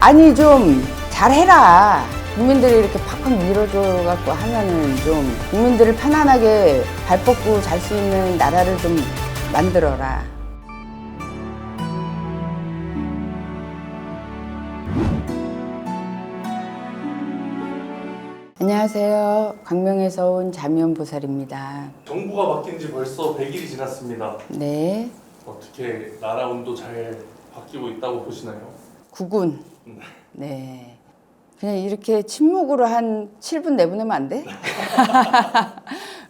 아니 좀 잘해라. 국민들이 이렇게 팍팍 밀어줘 갖고 하면은 좀 국민들을 편안하게 발 뻗고 잘 수 있는 나라를 좀 만들어라. 안녕하세요. 광명에서 온 자미연보살입니다. 정부가 바뀐 지 벌써 100일이 지났습니다. 네. 어떻게 나라 운도 잘 바뀌고 있다고 보시나요? 국군. 네. 그냥 이렇게 침묵으로 한 7분 내보내면 안 돼?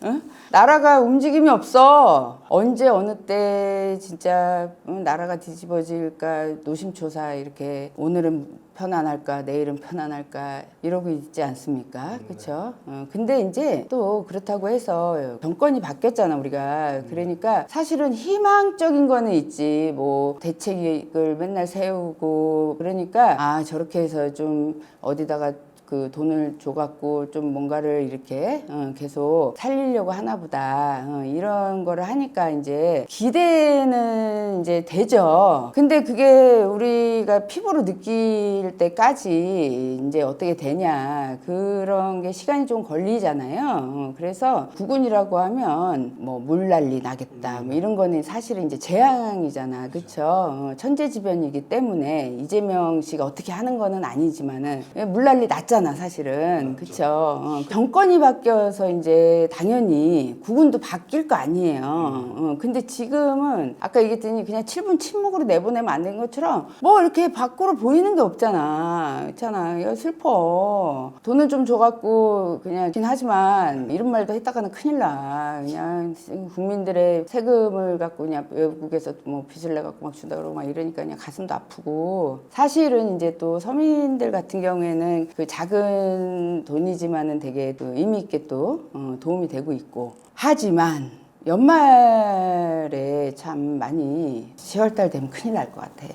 응? 나라가 움직임이 없어. 언제 어느 때 진짜 나라가 뒤집어질까 노심초사 이렇게 오늘은 편안할까 내일은 편안할까 이러고 있지 않습니까? 그렇죠? 근데 이제 또 그렇다고 해서 정권이 바뀌었잖아 우리가. 그러니까 사실은 희망적인 거는 있지. 뭐 대책을 맨날 세우고 그러니까 아 저렇게 해서 좀 어디다가 그 돈을 줘갖고 좀 뭔가를 이렇게 계속 살리려고 하나 보다 이런 거를 하니까 이제 기대는 이제 되죠. 근데 그게 우리가 피부로 느낄 때까지 이제 어떻게 되냐 그런 게 시간이 좀 걸리잖아요. 그래서 국군이라고 하면 뭐 물난리 나겠다 뭐 이런 거는 사실은 이제 재앙이잖아. 그쵸? 천재지변이기 때문에 이재명 씨가 어떻게 하는 거는 아니지만은 물난리 났잖아. 사실은. 그쵸? 정권이 바뀌어서 이제 당연히 국군도 바뀔 거 아니에요. 근데 지금은 아까 얘기했더니 그냥 7분 침묵으로 내보내면 안 되는 것처럼 뭐 이렇게 밖으로 보이는 게 없잖아. 그렇잖아. 이거 슬퍼. 돈을 좀 줘갖고 그냥 긴 하지만 이런 말도 했다가는 큰일 나. 그냥 국민들의 세금을 갖고 그냥 외국에서 뭐 빚을 내갖고 막 준다 그러고 막 이러니까 그냥 가슴도 아프고 사실은 이제 또 서민들 같은 경우에는 그 작은 돈이지만은 되게 그 의미 있게 또 도움이 되고 있고 하지만 연말에 참 많이 10월달 되면 큰일 날 것 같아.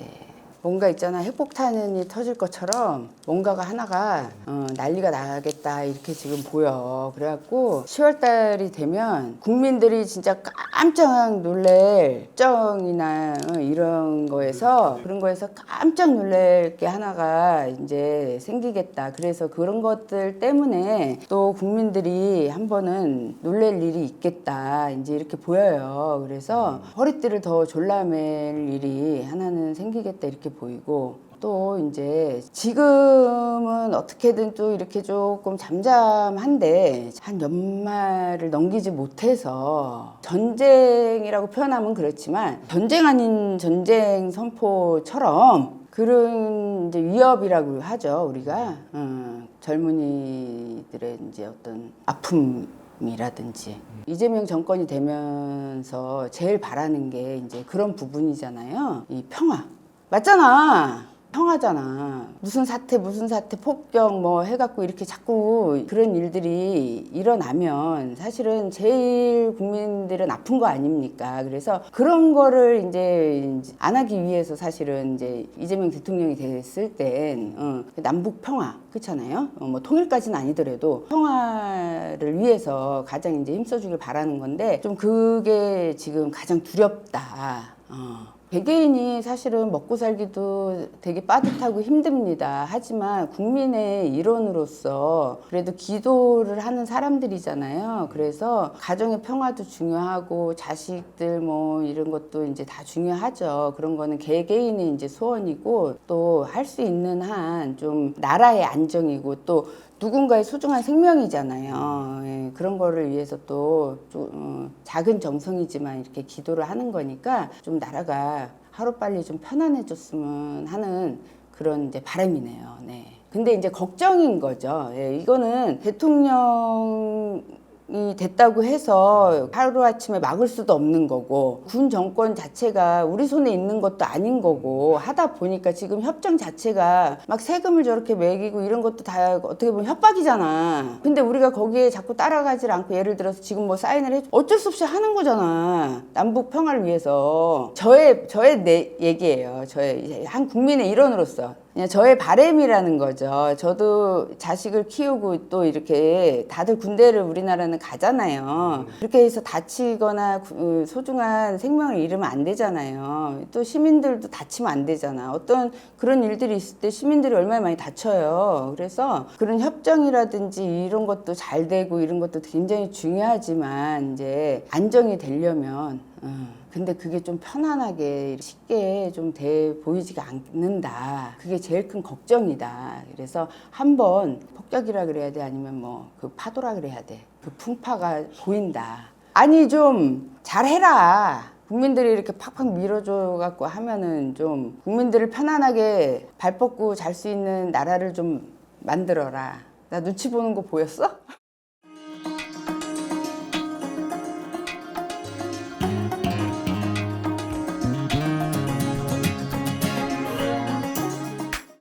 뭔가 있잖아 핵폭탄이 터질 것처럼 뭔가가 하나가 난리가 나겠다 이렇게 지금 보여. 그래갖고 10월달이 되면 국민들이 진짜 깜짝 놀랄 정이나 이런 거에서 그런 거에서 깜짝 놀랄 게 하나가 이제 생기겠다. 그래서 그런 것들 때문에 또 국민들이 한 번은 놀랄 일이 있겠다 이제 이렇게 보여요. 그래서 허리띠를 더 졸라맬 일이 하나는 생기겠다 이렇게 보이고 또 이제 지금은 어떻게든 또 이렇게 조금 잠잠한데 한 연말을 넘기지 못해서 전쟁이라고 표현하면 그렇지만 전쟁 아닌 전쟁 선포처럼 그런 이제 위협이라고 하죠 우리가 젊은이들의 이제 어떤 아픔이라든지 이재명 정권이 되면서 제일 바라는 게 이제 그런 부분이잖아요. 이 평화. 맞잖아. 평화잖아. 무슨 사태 폭격 뭐 해갖고 이렇게 자꾸 그런 일들이 일어나면 사실은 제일 국민들은 아픈 거 아닙니까? 그래서 그런 거를 이제 안 하기 위해서 사실은 이제 이재명 대통령이 됐을 땐 남북 평화 그렇잖아요. 뭐 통일까지는 아니더라도 평화를 위해서 가장 이제 힘써주길 바라는 건데 좀 그게 지금 가장 두렵다. 개개인이 사실은 먹고 살기도 되게 빠듯하고 힘듭니다. 하지만 국민의 일원으로서 그래도 기도를 하는 사람들이잖아요. 그래서 가정의 평화도 중요하고 자식들 뭐 이런 것도 이제 다 중요하죠. 그런 거는 개개인의 이제 소원이고 또 할 수 있는 한 좀 나라의 안정이고 또 누군가의 소중한 생명이잖아요. 예, 그런 거를 위해서 또 작은 정성이지만 이렇게 기도를 하는 거니까 좀 나라가 하루빨리 좀 편안해졌으면 하는 그런 이제 바람이네요. 네. 근데 이제 걱정인 거죠. 예, 이거는 대통령이 됐다고 해서 하루아침에 막을 수도 없는 거고 군 정권 자체가 우리 손에 있는 것도 아닌 거고 하다 보니까 지금 협정 자체가 막 세금을 저렇게 매기고 이런 것도 다 어떻게 보면 협박이잖아. 근데 우리가 거기에 자꾸 따라가질 않고 예를 들어서 지금 뭐 사인을 해 어쩔 수 없이 하는 거잖아. 남북 평화를 위해서. 저의 내 얘기예요. 저의 한 국민의 일원으로서. 그냥 저의 바람이라는 거죠. 저도 자식을 키우고 또 이렇게 다들 군대를 우리나라는 가잖아요. 그렇게 해서 다치거나 소중한 생명을 잃으면 안 되잖아요. 또 시민들도 다치면 안 되잖아. 어떤 그런 일들이 있을 때 시민들이 얼마나 많이 다쳐요. 그래서 그런 협정이라든지 이런 것도 잘 되고 이런 것도 굉장히 중요하지만 이제 안정이 되려면 근데 그게 좀 편안하게 쉽게 좀 돼 보이지가 않는다. 그게 제일 큰 걱정이다. 그래서 한번 폭격이라 그래야 돼, 아니면 뭐 그 파도라 그래야 돼. 그 풍파가 보인다. 아니 좀 잘해라. 국민들이 이렇게 팍팍 밀어줘 갖고 하면은 좀 국민들을 편안하게 발 뻗고 잘 수 있는 나라를 좀 만들어라. 나 눈치 보는 거 보였어?